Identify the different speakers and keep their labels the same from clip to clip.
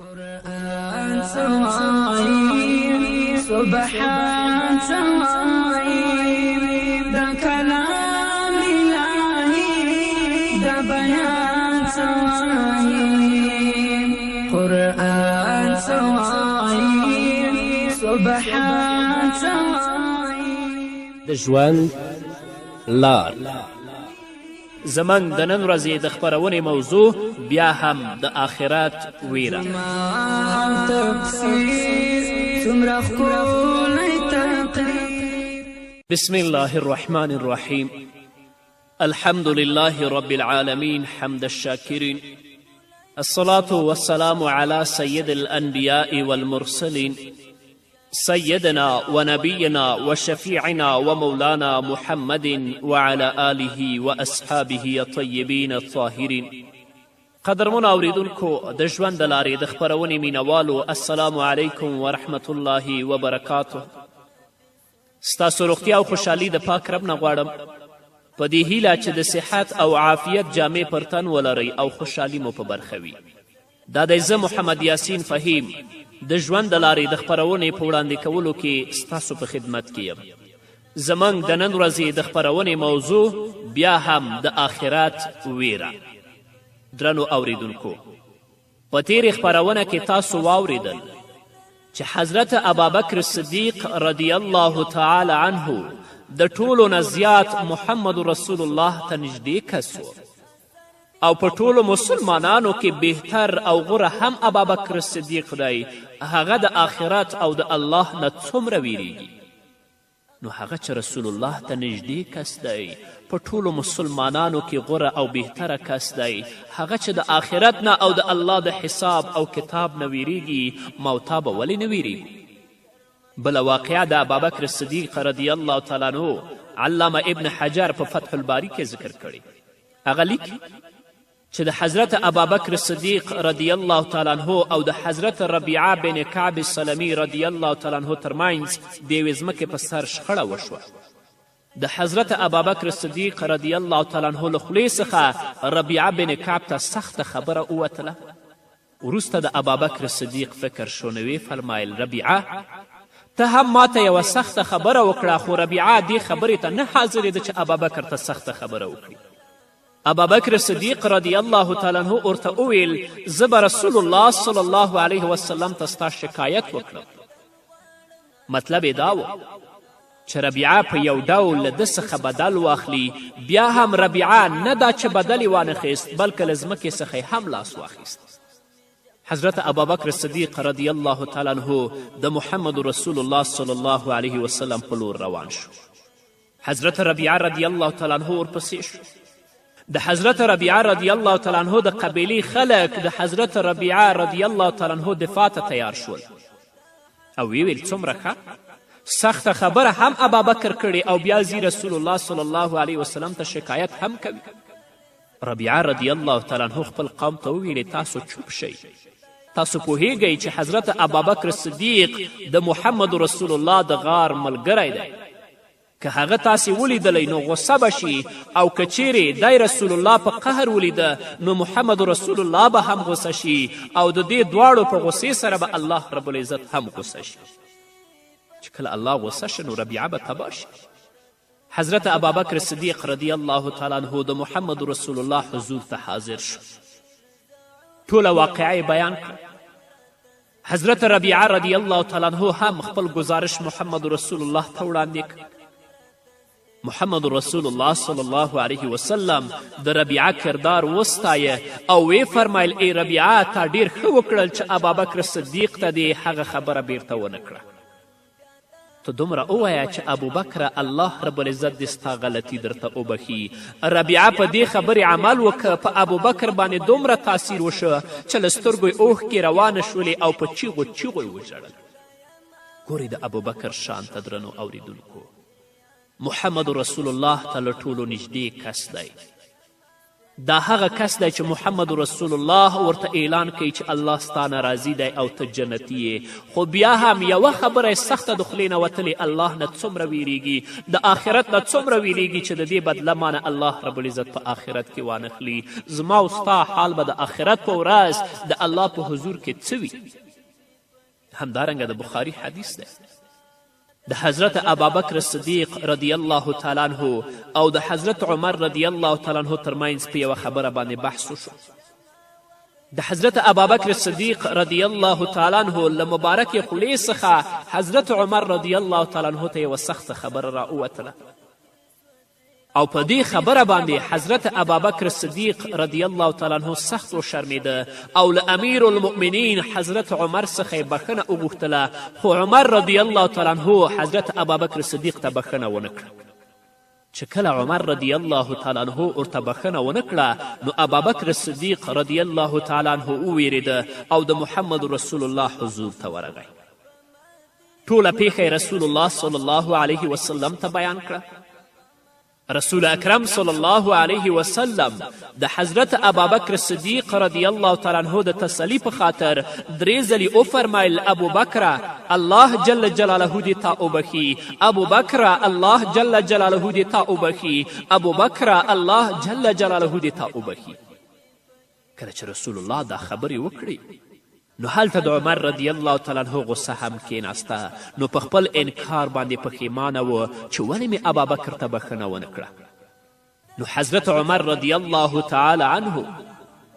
Speaker 1: قرآن سوائی سبحان سوائی دا کلام الہی دا بیان سوائی قرآن سوائی سبحان سوائی
Speaker 2: د ژوند لار
Speaker 3: زمنګ د نن ورځې د خپرونې موضوع بیا هم د آخرت ویره. بسم الله الرحمن الرحیم. الحمد لله رب العالمين حمد الشاكرين، الصلاة والسلام على سيد الأنبياء والمرسلين سيدنا ونبينا وشفيعنا ومولانا محمد وعلى آله وأصحابه الطيبين الطاهرين. قدرمن اوریدونکو د ژوند د لارې د خپرونې مینوالو، السلام علیکم ورحمة الله وبرکاته. ستاسو روغتیا او خوشحالي د پاک رب نه غواړم، په دې هیله چې د صحت او عافیت جامې پر تن ولرئ او خوشحالي مو په برخه وي. دا دی زه محمد یاسین فهیم د ژوند د لارې د خپرونې په وړاندې کولو کې ستاسو په خدمت کې یم. زموږ د نن ورځې د خپرونې موضوع بیا هم د آخرت ویره. درنو اوریدونکو، په تیرې خپرونه کې تاسو واوریدل چې حضرت ابابکر صدیق رضی الله تعالی عنه د ټولو نه زیات محمد رسول الله ته نږدې کس و، او په ټولو مسلمانانو کې بهتر او غوره هم ابابکر صدیق دی. هغه د آخرت او د الله نه څومره ویریږي، نو هغه چې رسول الله ته نږدې کس دی، په ټولو مسلمانانو کې غوره او بهتره کس دی، هغه چې د آخرت نه او د الله د حساب او کتاب نه ویریږي، موتا به ولې نه ویریږي؟ بله واقعه د ابابکر صدیق رضی الله تعالی عنه علامه ابن حجر په فتح الباری کې ذکر کړی. هغه لیکي چې د حضرت ابابکر صدیق رضی الله تعالی عنه او د حضرت ربیعه بن کعب سلمی رضی الله تعالی عنه ترمنځ د یوې ځمکې په سر شخړه وشوه. د حضرت ابابکر صدیق رضی الله تعالی عنه له خولې څخه ربیعه بن کعب ته سخته خبره ووتله. وروسته د ابابکر صدیق فکر شو، نو ویې فرمایل ربیعه ته هم ماته یوه سخته خبره وکړه، خو ربیعه دې خبرې ته نه حاضرېده چې ابابکر ته سخته خبره وکړي. ابابکر صدیق رضی الله تعالی عنه ورته وویل زه به رسول الله صلی الله علیه وسلم ته ستا شکایت وکړم. مطلب یې دا و چې ربیعه په یو ډول له ده څخه بدل واخلي. بیا هم ربیعه نه دا چې بدل یې وانخیست، بلکې له ځمکې څخه یې هم لاس واخیست. حضرت ابابکر صدیق رضی الله تعالی عنه د محمد رسول الله صلی الله علیه وسلم په لور روان شو. حضرت ربیعه رضی الله تعالی عنه ورپسې شو. د حضرت ربیعه رضی الله تعالی عنه د قبیلې خلک د حضرت ربیعه رضی الله تعالی عنه دفاع ته تیار شول، او ویې ویل څومره ښه سخته خبره هم ابابکر کړې، او بیا ځي رسول الله صلی الله علیه وسلم ته شکایت هم کوي. ربیعه رضی الله تعالی عنه خپل قوم ته وویلې تاسو چوپ شئ، تاسو پوهیږئ چې حضرت ابابکر صدیق د محمد رسول الله د غار ملګری دی. که هغه تاسې ولیدلی نو غصه به شي، او که چیرې دی رسول الله په قهر ولیده نو محمد رسول الله به هم غصه شي، او د دې دواړو په غصې سره به الله رب العزت هم غصه شي. چې کله الله غصه شه نو ربیعه به تباه شي. حضرت ابابکر صدیق رضی الله تعالی عنه د محمد رسول الله حضور ته حاضر شو. ټوله واقعه بیان کړه. حضرت ربیعه رضی الله تعالی عنه هم خپل گزارش محمد رسول الله ته وړاندې کړ. محمد رسول الله صلی الله علیه وسلم د ربیعه کردار وستایه، او وی فرمایل ای ربیعه تا ډیر ښه وکړل چې ابابکر صدیق ته دې هغه خبره بیرته ونه کړه. ته دومره ووایه چې ابوبکره الله رب العزت دې ستا غلطي درته وبخي. ربیعه په دې خبرې عمل وکړه، په ابوبکر باندې دومره تاثیر وشه چې له سترګو یې اوښکې روانه شولې او په چیغو چیغو یې وژړل. ګورئ د ابوبکر شان ته درنو اوریدونکو، محمد رسول الله ته له ټولو نږدې کس دی. دا هغه کس دی چې محمد رسول الله ورته اعلان کوي چې الله ستا نه راضي دی او ته جنتي یې. خو بیا هم یوه خبره یې سخته د خولې نه وتلې، الله نه څومره ویریږي، د آخرت نه څومره ویریږي چې د دې بدله مانه الله رب العزت په آخرت کې وانخلي. زما او ستا حال به د آخرت په ورځ د الله په حضور کې څه وي؟ همدارنګه د بخاري حدیث دی، د حضرت ابابکر صدیق رضی الله تعالی عنه او د حضرت عمر رضی الله تعالی عنه ترمنځ په یوه خبره باندې بحث وشو. د حضرت ابابکر صدیق رضی الله تعالی عنه له مبارکې خولې څخه حضرت عمر رضی الله تعالی عنه ته یوه سخته خبره راووتله او په دې خبره باندې حضرت ابابکر صدیق رضی الله تعالی عنه سخت وشرمېده او له امیر المؤمنین حضرت عمر څخه یې بخښنه وغوښتله، خو عمر رضی الله تعالی عنه حضرت ابابکر صدیق ته بخښنه ونه کړه. چې کله عمر رضی الله تعالی عنه ورته بخښنه ونه کړه نو ابابکر صدیق رضی الله تعالی عنه وویرېده او د محمد رسول الله حضور ته ورغی. ټوله پیښه رسول الله صلی الله علیه وسلم ته بیان کړه. رسول اکرم صلی الله علیه وسلم د حضرت ابابکر صدیق رضی الله تعالی عنه د تسلی په خاطر 3 ځلې وفرمیل ابوبکره الله جل جلاله دې تا وبخي، ابوبکره الله جل جلاله دې تا وبخي، ابوبکره الله جل جلاله دې تا وبخي. کله چې رسول الله دا خبرې وکړې نو هلته د عمر رضی الله تعالی عنه غصه هم کېناسته، نو په خپل انکار باندې پښیمانه و چې ولې مې ابابکر ته بخښنه ونه کړه. نو حضرت عمر رضی الله تعالی عنه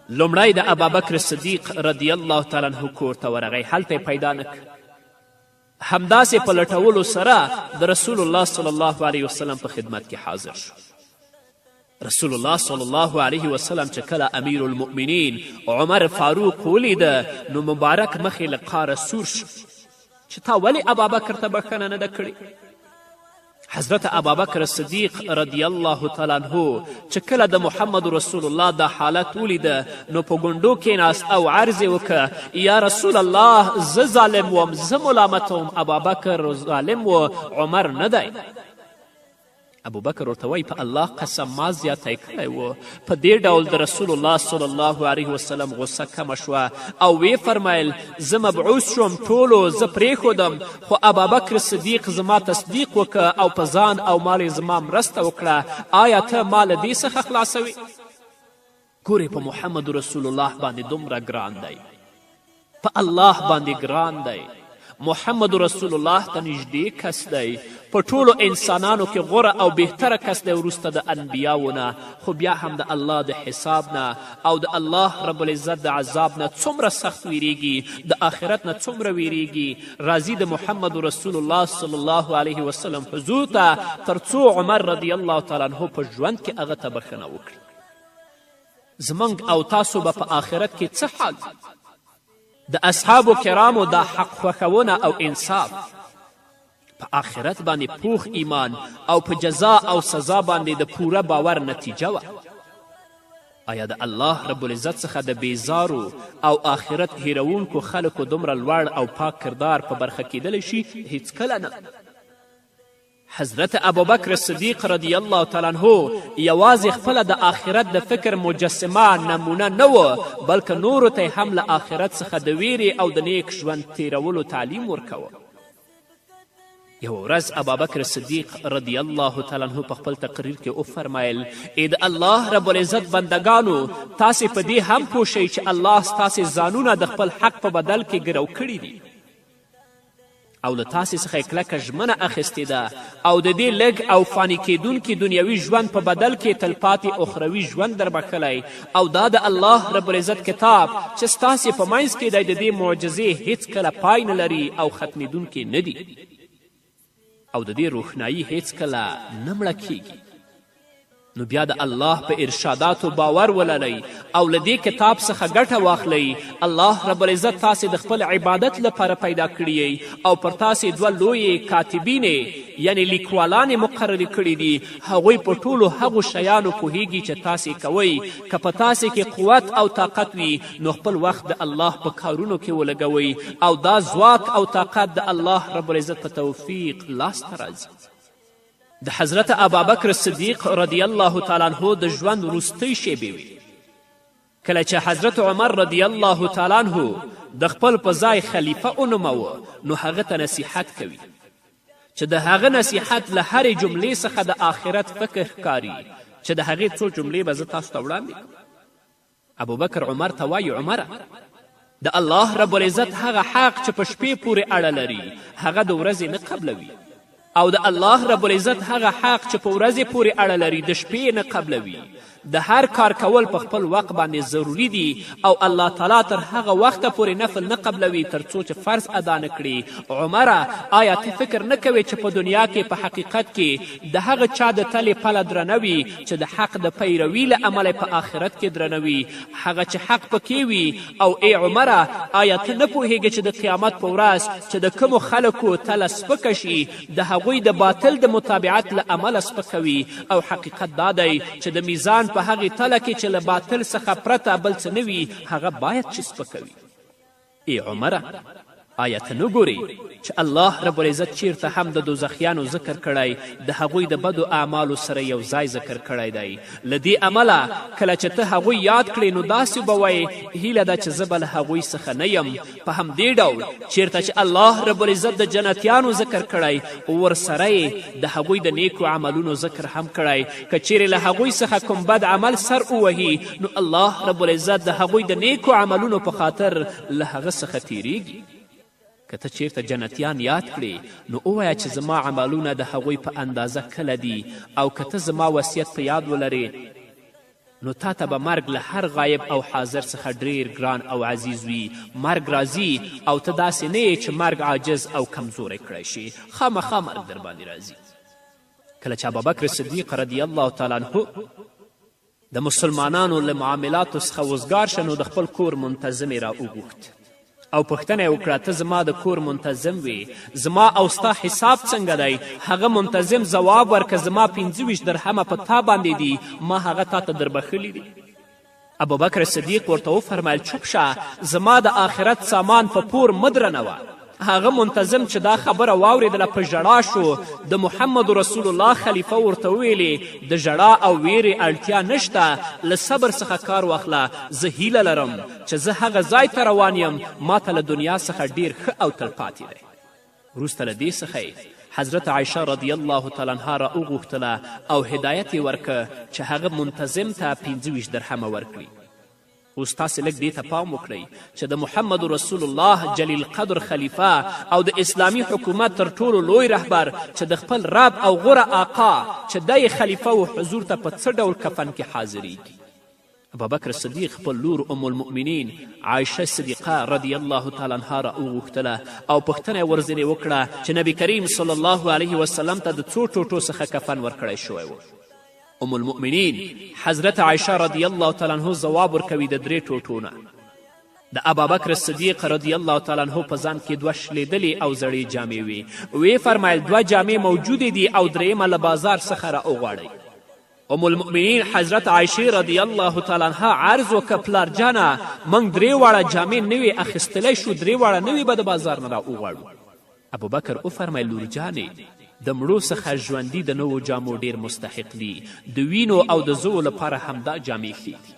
Speaker 3: لومړی د ابابکر صدیق رضی الله تعالی عنه کور ته ورغی، هلته یې پیدا نه کړ. همداسې په لټولو سره د رسول الله صلی الله علیه وسلم په خدمت کې حاضر شو. رسول الله صلی الله علیه وسلم چې کله امیر المؤمنین عمر فاروق ولیده نو مبارک مخې له قاره سور شو چې تا ولې ابابکر ته بخښنه نه ده کړې. حضرت ابابکر صدیق رضی الله تعالی عنه چې کله د محمد رسول الله دا حالت ولیده نو په ګونډو کېناست او عرض یې وکړه یا رسول الله زه ظالم وم، زه ملامت وم، ابابکر ظالم و، عمر نه دی. ابوبکر ورته وایي په الله قسم ما زیاتی کړی و. په دې ډول د رسول الله صلی الله علیه وسلم غصه کمه شوه او وی فرمیل زه مبعوث شوم ټولو زه پرېښودم، خو ابابکر صدیق زما تصدیق وکړه او په ځان او مال زما مرسته وکړه، آیا ته ما له دې څخه خلاصوي؟ ګورې په محمد رسول الله باندې دومره ګران دی، په الله باندې ګران دی. محمد رسول الله ته نږدې کس دی، په ټولو انسانانو کې غوره او بهتره کس دی وروسته د انبیاو نه، خو بیا هم د الله د حساب نه او د الله رب العزت د عذاب نه څومره سخت ویریږي، د آخرت نه څومره ویریږي. راځي د محمد رسول الله صلی الله علیه وسلم حضور ته تر څو عمر رضی الله تعالی عنه په ژوند کې هغه ته بخښنه وکړي. زموږ او تاسو به په آخرت کې څه حال؟ د اصحابو کرامو دا حق خوښونه او انصاف په آخرت باندې پوخ ایمان او په جزا او سزا باندې د پوره باور نتیجه وه. آیا د الله رب العزت څخه د بیزارو او آخرت هیرونکو خلکو دومره لوړ او پاک کردار په برخه کیدلی شي؟ هیڅکله نه. حضرت ابوبکر صدیق رضی الله تعالی عنه یوازې خپله د آخرت د فکر مجسمه نمونه نه و، بلکې نورو ته هم له آخرت څخه د ویرې او د نیک ژوند تیرولو تعلیم ورکوه. یوه ورځ ابابکر صدیق رضی الله تعالی عنه په خپل تقریر کې وفرمیل ای د الله رب العزت بندگانو، تاسې په دې هم پوه شئ چې الله ستاسې ځانونه د خپل حق په بدل کې ګرو کړي دي او له تاسې څخه یې کلکه ژمنه اخیستې ده او د دې لږ او فاني کیدونکي دنیوي ژوند په بدل کې تلپاتې اخروي ژوند در بخلی، او دا د الله رب العزت کتاب چې ستاسې په منځ کې دی د دې معجزې هیڅکله پای نه لري او ختمېدونکي نه دي او د دې روښنایي هیڅکله نه مړه کیږي. نو بیا د الله په ارشاداتو باور ولرئ او له دې کتاب څخه ګټه واخلئ. الله رب العزت تاسې د خپل عبادت لپاره پیدا کړي او پر تاسې 2 لویې کاتبینې یعنی لیکوالانې مقررې کړي دي. هغوی په ټولو هغو شیانو پوهیږي چې تاسې کوئ. که په تاسې کې قوت او طاقت وي نو خپل وخت د الله په کارونو کې ولګوئ او دا ځواک او طاقت د الله رب العزت په توفیق لاسته راځي. د حضرت ابابکر صدیق رضی الله تعالی عنه د ژوند وروستۍ شیبې وې کله چې حضرت عمر رضی الله تعالی عنه د خپل په ځای خلیفه ونوموه نو هغه ته نصیحت کوي چې د هغه نصیحت له هرې جملې څخه د آخرت فکر ښکاري چې د هغې څو جملې به زه تاسو ته وړاندې کړم ابوبکر عمر ته وایي عمره د الله رب العزت هغه حق چې په شپې پورې اړه لري هغه د ورځې نه قبلوي او د الله رب العزت هغه حق چې په ورځې پورې اړه لري د شپې نه قبلوي د هر کار کول په خپل وخت باندې ضروري دي او الله تعالی تر هغه وخته پورې نفل نه قبلوي تر څو چې فرض ادا نه کړي عمره آیا ته فکر نه کوې چې په دنیا کې په حقیقت کې د هغه چا د تلې پله درنه وي چې د حق د پیروي له امله په آخرت کې درنه وي هغه چې حق پکې وي او ای عمره آیا ته نه پوهیږې چې د قیامت په ورځ چې د کومو خلکو تله سپکه شي د هغوی د باطل د متابعت له امله سپکوي او حقیقت دا دی چې د میزان په هغې تله کې چې له باطل څخه پرته بل څه نه وي هغه باید چې سپکوي ای عمره آیا ته نه ګورې چې الله رب العزت چیرته هم د دوزخیانو ذکر کړی د هغوی د بدو اعمالو سره یو ځای ذکر کړی دی له دې امله کله چې ته هغوی یاد کړې نو داسې به وایې هیله ده چې زه به له هغوی څخه نه یم په همدې ډول چیرته چې الله رب العزت د جنتیانو ذکر کړی ورسره یې د هغوی د نیکو عملونو ذکر هم کړی که چیرې له هغوی څخه کوم بد عمل سر ووهي نو الله رب العزت د هغوی د نیکو عملونو په خاطر له هغه څخه تیریږي که ته چیرته جنتیان یاد کړې نو ووایه چې زما عملونه د هغوی په اندازه کله دي او که ته زما وصیت په یاد ولرې نو تا ته به مرګ له هر غایب او حاضر څخه ډیر ګران او عزیز وي مرګ راځي او ته داسې نه یې چې مرګ عاجز او کمزوری کړی شي خامخا مرګ در باندې راځي کله چې ابوبکر صدیق رضی الله تعالی عنه د مسلمانانو له معاملاتو څخه وزګار شه نو د خپل کور منتظم یې را وغوښت او پوښتنه یې وکړه ته زما د کور منتظم وې زما او ستا حساب څنګه دی هغه منتظم ځواب ورکړه زما 25 درهمه په تا باندې دي ما هغه تا ته در بخښلي دي ابوبکر صدیق ورته وفرمیل چوپ شه زما د آخرت سامان په پور مه درنوه هغه منتظم چې دا خبره واورېدله په ژړا شو د محمد رسول الله خلیفه ورته وویلې د ژړا او ویرې اړتیا نشته له صبر څخه کار واخله زه هیله لرم چې زه هغه ځای ته روان یم ما ته له دنیا څخه ډیر ښه او تلپاتې دی وروسته له دې څخه حضرت عایشه رضی الله تعالی عنها را وغوښتله او هدایت یې ورکه چې هغه منتظم ته 25 درهمه ورکړي اوس تاسې لږ دې ته پام وکړئ چې د محمد رسول الله جلیل قدر خلیفه او د اسلامي حکومت تر ټولو لوی رهبر چې د خپل رب او غوره آقا چې دی خلیفه و حضور ته په څه ډول کفن کې حاضریږي ابوبکر صدیق خپل لور ام المؤمنین عایشه صدیقه رضی الله تعالی عنها را وغوښتله او پوښتنه یې ورځینې وکړه چې نبی کریم صلی الله علیه وسلم ته د څو ټوټو څخه کفن ورکړی شوی و ام المؤمنین حضرت عایشه رضی الله تعالی عنه ځواب ورکوي د 3 ټوټو نه د ابابکر صدیق رضی الله تعالی عنه په ځان کې 2 شلیدلې او زړې جامې وې ویې فرمایل 2 جامې موجودې دي او درېیمه له بازار څخه را وغواړئ ام المؤمنین حضرت عایشه رضی الله تعالی عنها عرض وکړه پلار جانه موږ 3 واړه جامې نوې اخیستلی شو 3 واړه نوې به د بازار نه را وغواړو ابوبکر وفرمیل لور جانې د مړو څخه ژوندي د نوو جامو ډیر مستحق دي د وینو او د زوو لپاره همدا جامې ښې دي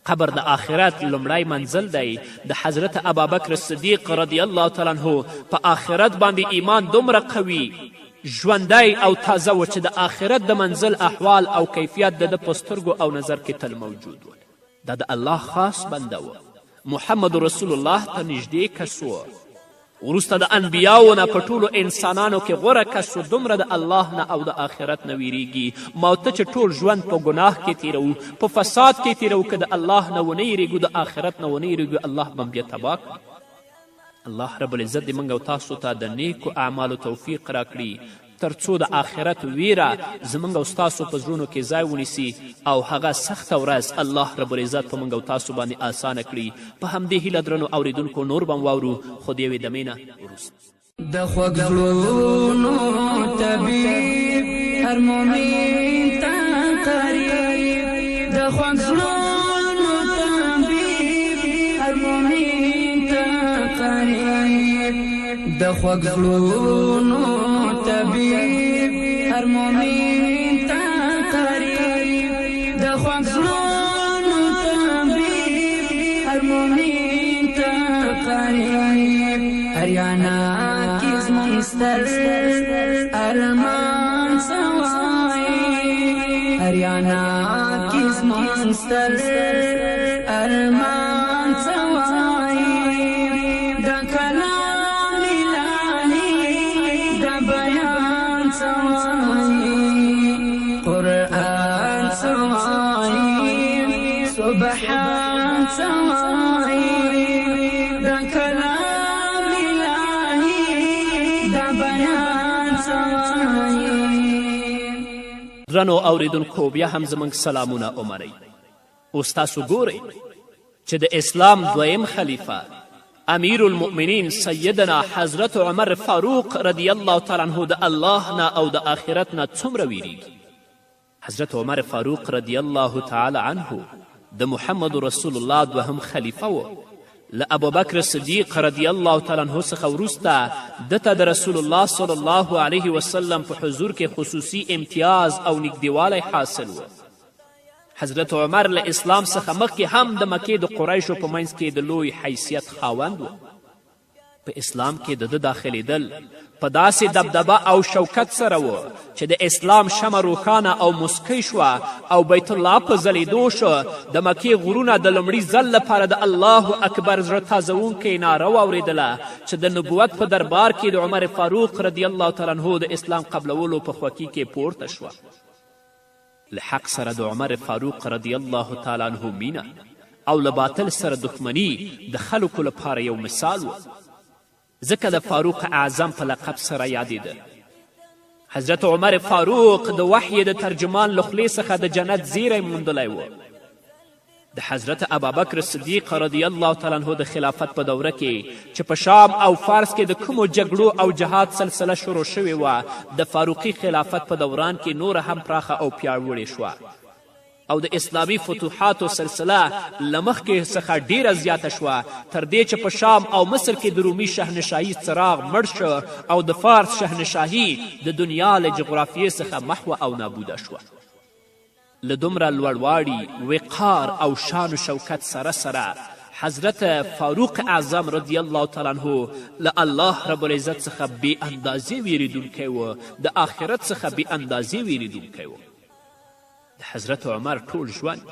Speaker 3: قبر د آخرت لومړی منزل دی د حضرت ابابکر صدیق رضی الله تعالی عنه په آخرت باندې ایمان دومره قوي ژوندی او تازه و چې د آخرت د منزل احوال او کیفیت د ده په سترګو او نظر کې تل موجود و دا د الله خاص بنده و محمد رسول الله ته نږدې کس و وروسته د انبیاو نه په ټولو انسانانو کې غوره کس و دومره د الله نه او د آخرت نه ویریږي ما ته چې ټول ژوند په ګناه کې تیروو په فساد کې تیروو که د الله نه ونه یریږو د آخرت نه ونه یریږو الله به بیا تباه الله رب العزت دې موږ او تاسو ته د نیکو اعمالو توفیق راکړي تر څو د آخرت ویره زموږ او ستاسو په زړونو کې ځای ونیسي او هغه سخته ورځ الله رب العزت په موږ او تاسو باندې اسانه کړي په همدې هیله درنو اوریدونکو نور به واورو خو د یوې دمې نه وروسته
Speaker 1: د خوږ زړونو طبیب هر مؤمن ته قریب د خوږ زړونو طبیب هر مؤمن ته قریب د خوږ زړونو طبیب هر مومن ته قریب د خوږ زړونو طبیب هر مومن ته قریب اریانا کې زموږ ستر ارمان سوای اریانا کې زموږ ستر ارمان سوای د کلام الهی د بیان سوای قرآن سوای سبحان سوای د کلام الهی د بیان سوای.
Speaker 3: درنو اوریدونکو بیا هم زموږ سلامونه ومنئ. اوس تاسو ګورئ چې د اسلام دویم خلیفه امیر المؤمنین سیدنا حضرت عمر فاروق رضی الله تعالی عنه د الله نه او د آخرت نه څومره ویریږي. حضرت عمر فاروق رضی الله تعالی عنه د محمد رسول الله دوهم خلیفه و. له ابوبکر صدیق رضی الله تعالی عنه څخه وروسته دته د رسول الله صلی الله علیه وسلم په حضور کې خصوصي امتیاز او نږدېوالی حاصل و. حضرت عمر له اسلام څخه مخکې هم د مکې د قریشو په منځ کې د لوی حیثیت خاوند و. په اسلام کې د ده داخلیدل په داسې دبدبه او شوکت سره و چې د اسلام شمه روښانه او مسکی شوه او بیت الله په ځلیدو شو. د مکې غرونه د لومړي ځل لپاره د الله اکبر زړه تازونکې ناره واورېدله چې د نبوت په دربار کې د عمر فاروق رضی الله تعالی عنه د اسلام قبلولو په خوښي کې پورته شوه. له حق سره د عمر فاروق رضی الله تعالی عنه مینه او له باطل سره دښمني د خلکو لپاره یو مثال و. ځکه د فاروق اعظم په لقب سره یادېده. حضرت عمر فاروق د وحی د ترجمان له خولې څخه د جنت زیری موندلی و. د حضرت ابابکر صدیق رضی الله تعالی عنه د خلافت په دوره کې چې په شام او فارس کې د کومو جګړو او جهاد سلسله شروع شوې وه د فاروقي خلافت په دوران کې نوره هم پراخه او پیاوړې شوه او د اسلامي فتوحاتو سلسله له مخکې څخه ډیره زیاته شوه تر دې چې په شام او مصر کې د رومي شهنشاهي څراغ مړ شو او د فارس شهنشاهي د دنیا له جغرافیې څخه محوه او نابوده شوه. له دومره لوړواړي وقار او شان و شوکت سره سره حضرت فاروق اعظم رضی الله تعالی عنه له الله رب العزت څخه بې اندازې ویریدونکی و د آخرت څخه بې اندازې ویریدونکی و. د حضرت عمر ټول ژوند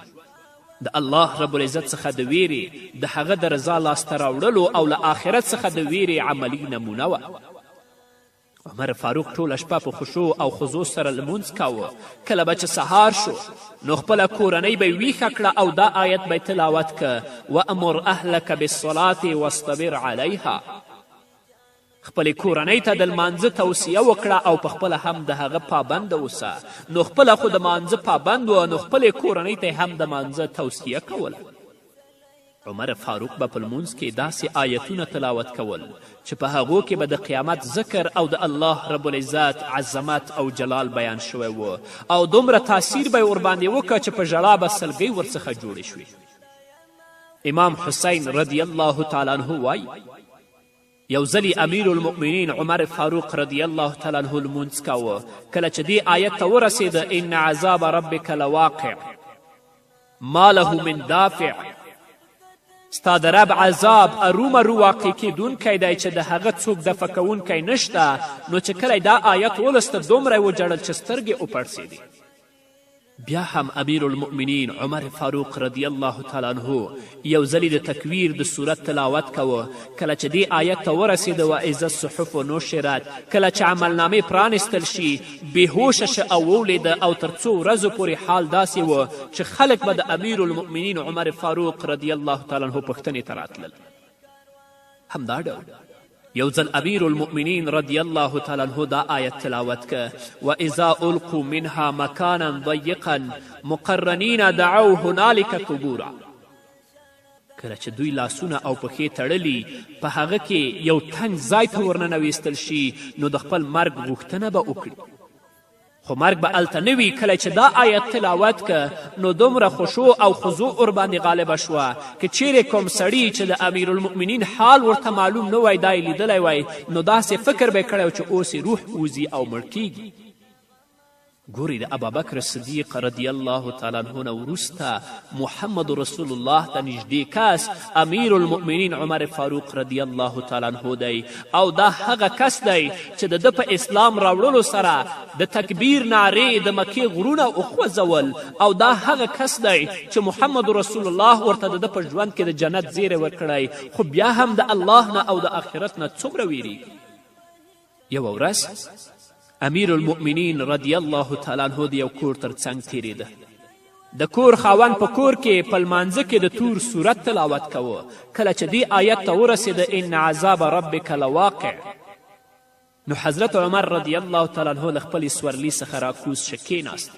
Speaker 3: د الله رب العزت څخه د ویرې د هغه د رضا لاسته راوړلو او له آخرت څخه د ویرې عملي نمونه وه. عمر فاروق ټوله شپه په خشوع او خضوع سره لمونځ کاوه. کله به چې سهار شو نو خپله کورنۍ به یې ویښه کړه او دا آیت به یې تلاوت که وامر اهلک بالصلاة واصطبر علیها. خپلې کورنۍ ته د لمانځه توصیه وکړه او په خپله هم د هغه پابنده اوسه. نو خپله خو د مانځه پابند و نو خپلې کورنۍ ته هم د مانځه توصیه کوله. عمر فاروق به په لمونځ کې داسې آیتونه تلاوت کول چې په هغو کې به د قیامت ذکر او د الله رب العزت عظمت او جلال بیان شوی و او دومره تاثیر به یې ورباندې وکړه چې په ژړا به سلګۍ ورڅخه جوړې شوې. امام حسین رضی الله تعالی عنه وایي یو ځلې امیر المؤمنین عمر فاروق رضی الله تعالی عنه لمونځ کاوه. کله چې دې آیت ته ورسېده ان عذاب ربک لواقع ما له من دافع، ستا د رب عذاب ارومرو واقع کیدونکی دی چې د هغه څوک دفع کوونکی نشته. نو چې کله دا آیت ولسته دومره یې وجړل چې سترګې وپړسېدې. بیا هم امیر المؤمنین عمر فاروق رضی الله تعالی عنه یو ځلې د تکویر د صورت تلاوت کوه. کله چې دې آیت ته ورسېده واذا الصحف نشرت، کله چې عملنامې پرانستل شي بېهوشه شه او وولیده او تر څو ورځو پورې حال داسې و چې خلک به د امیر المؤمنین عمر فاروق رضی الله تعالی عنه پوښتنې ته راتلل. همدا ډول یو ځل امیر المؤمنین رضی الله تعالی عنه دا آیت تلاوت که واذا القوا منها مکانا ضیقا مقرنین دعوا هنالک ثبورا. کله چې دوی لاسونه او پښې تړلي په هغه کې یو تنګ ځای ته ورننویستل شي نو د خپل مرګ غوښتنه به وکړي. خو مرګ به هلته نه وي. کله چې دا آیت تلاوت که نو دومره خشوع او خضوع ورباندې غالبه شوه که چیرې کوم سړي چې د امیر المؤمنین حال ورته معلوم نه وای دا یې لیدلی وای نو داسې فکر به یې کړی چې اوس روح وځي او مړ کیږي. ګورئ د ابابکر صدیق رضی الله تعالی عنه نه وروسته محمد رسول الله ته نږدې کس امیر المؤمنین عمر فاروق رضی الله تعالی عنه دی او دا هغه کس دی چې د ده په اسلام راوړلو سره د تکبیر نارې د مکې غرونه وخوځول او دا هغه کس دی چې محمد رسول الله ورته د ده په ژوند کې د جنت زیری ورکړی خو بیا هم د الله نه او د آخرت نه څومره ویریږي. یوه ورځ امیر المؤمنین رضی الله تعالی عنه د یو کور تر څنګ تیریده. د کور خاوند په کور کې په لمانځه کې د تور صورت تلاوت کوه. کله چې دې آیت ته ورسېده ان عذاب ربک لواقع، نو حضرت عمر رضی الله تعالی عنه له خپلې سورلي څخه راکوز شه کېناست،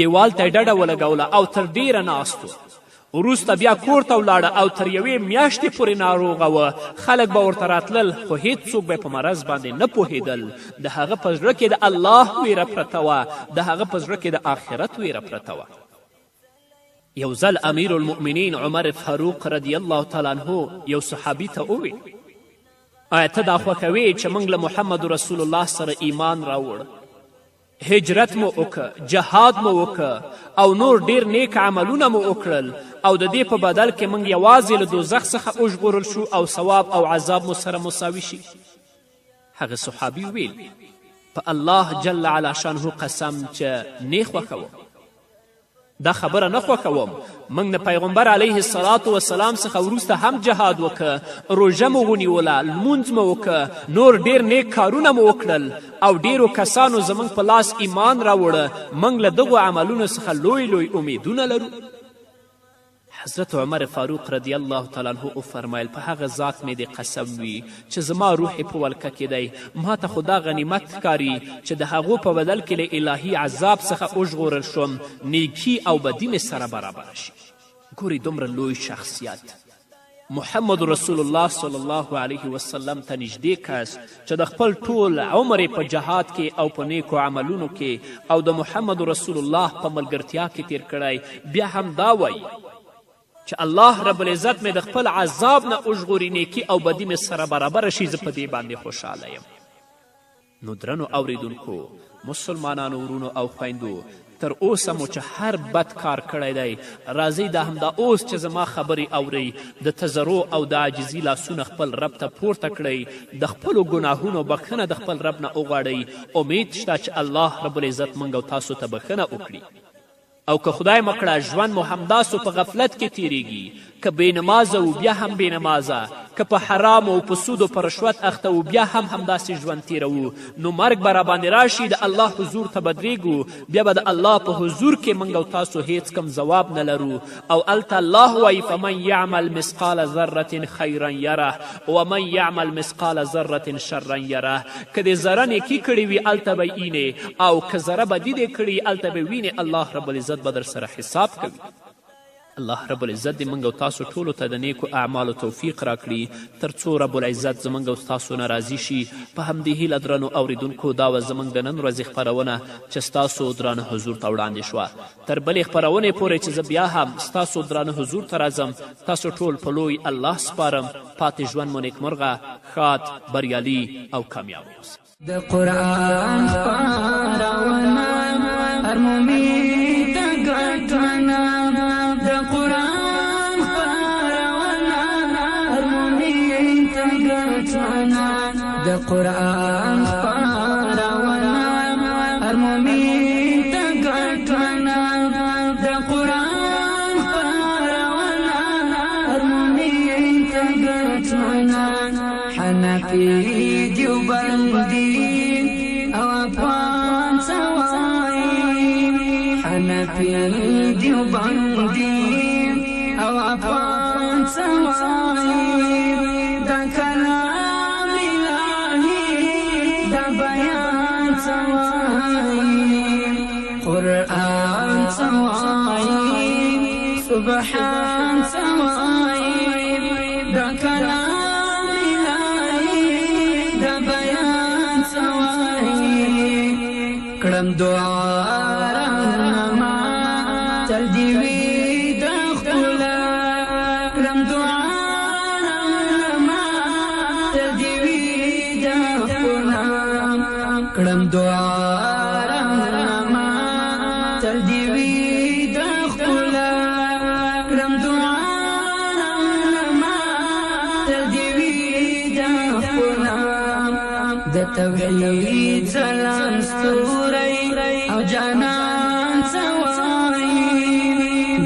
Speaker 3: دیوال ته یې ډډه ولګوله او تر ډیره ناست و. وروسته بیا کور ته ولاړه او تر یوې میاشتې پورې ناروغه وه. خلک به ورته راتلل خو هیڅوک به په مرض باندې نه پوهېدل. د هغه په زړه کې د الله ویره پرته وه، د هغه په زړه کې د آخرت ویره پرته وه. یو ځل امیر المؤمنین عمر فاروق رضی الله تعالی عنه یو صحابي ته وویل آیا ته دا خوښوې چې موږ له محمد رسول الله سره ایمان راوړ، هجرت مو وکړه، جهاد مو وکړه او نور ډیر نیک عملونه مو وکړل او د دې په بدل کې موږ یوازې له دوزخ څخه وژغورل شو او ثواب او عذاب مو سره مساوي شي؟ هغه صحابي ویل په الله جل علا شانه قسم چې نه خوښوم، دا خبره نه خوښوم. موږ د پیغمبر علیه الصلاة وسلام څخه وروسته هم جهاد وکړه، روژه مو ونیوله، لمونځ مو وکړه، نور ډیر نیک کارونه مو وکړل او ډیرو کسانو زموږ په لاس ایمان راوړه. موږ له دغو عملونو څخه لوی لوی امیدونه لرو. حضرت عمر فاروق رضی الله تعالی عنه وفرمیل په هغه ذات مې د قسم وي چې زما روح یې په ولکه کې دی، ما ته خو دا غنیمت ښکاري چې د هغو په بدل کې له الهي عذاب څخه وژغورل شوم، نیکي او بدي مې سره برابره شي. ګورئ دومره لوی شخصیت محمد رسول الله صلی الله علیه وسلم ته نږدې کس چې د خپل ټول عمر په جهاد کې او په نیکو عملونو کې او د محمد رسول الله په ملګرتیا کې تیر کړی، بیا هم دا وایي چې الله رب العزت مې د خپل عذاب نه وژغوري، نیکي او بدي مې سره برابره شي، زه په دې باندې خوشحاله یم. نو درنو اوریدونکو، مسلمانانو ورونو او خویندو، تر اوسه مو چې هر بد کار کړی دی، راځئ دا همدا اوس چې زما خبرې اورئ د تضرع او د عاجزي لاسونه خپل رب ته پورته کړئ، د خپلو ګناهونو بخښنه د خپل رب نه وغواړئ. امید شته چې الله رب العزت موږ او تاسو ته بخښنه وکړي. او که خدای مکړه ژوند مو همداسو په غفلت کې تیریږي، که بې نمازه و بیا هم بې نمازه، که په حرام او په سود و په رشوت اخته و بیا هم همداسې ژوند تیروو، نو مرګ به راباندې راشي، د الله حضور ته به درېږو، بیا به د الله په حضور کې موږ او تاسو هیڅ کم ځواب نه لرو. او هلته الله وایي فمن یعمل مثقال ذرة خیرا یره ومن یعمل مثقال ذرة شرا یره. که د ذره نیکي کړې وي هلته به اینې، او که ذره بدي دې کړي هلته به وینې. الله رب العزت به در سره حساب کوي. الله رب العزت دې موږ او تاسو ټولو ته د نیکو اعمالو توفیق راکړي تر څو رب العزت زموږ او تاسو نه راضي شي. په همدې هیله درنو اوریدونکو، دا وه زموږ د نن ورځې خپرونه چې ستاسو درانه حضور ته وړاندې شوه. تر بلې خپرونې پورې چې زه بیا هم ستاسو درانه حضور ته راځم، تاسو ټول په لوی الله سپارم. پاتې ژوند مو نیکمرغه، ښاد، بریالي او کامیاب اوسئ.
Speaker 1: د قرآن خپرونه هر مؤمن ته ګټونه، د قرآن خپرونه هر مؤمن ته ګټونه، د قرآن خپرونه هر مؤمن ته ګټونه، د قرآن خپرونه هر مؤمن ته ګټونه. حنفي دیوبندي او افغان سوای، حنفي دیوبندي او افغان سوای، دا کلام الهی دا بیان سوای، قرآن سوای، سبحان سوای، دا کلام کړم دعا رحمه تل دې وي د ښکلا، کړم دعا رحمه تل دې وي د ښکلا، کړم دعا رحمه د توحید سلام ستوري او جانان سوای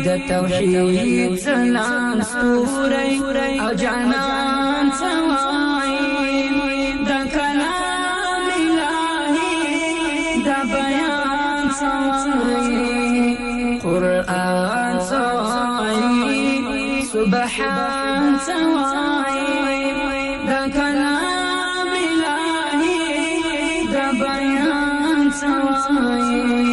Speaker 1: د توحید سلام ستوري او جانان سوای د کلام الهی د بیان سوای قرآن سوای سبحان سوای د کلام الهی د بیان سوای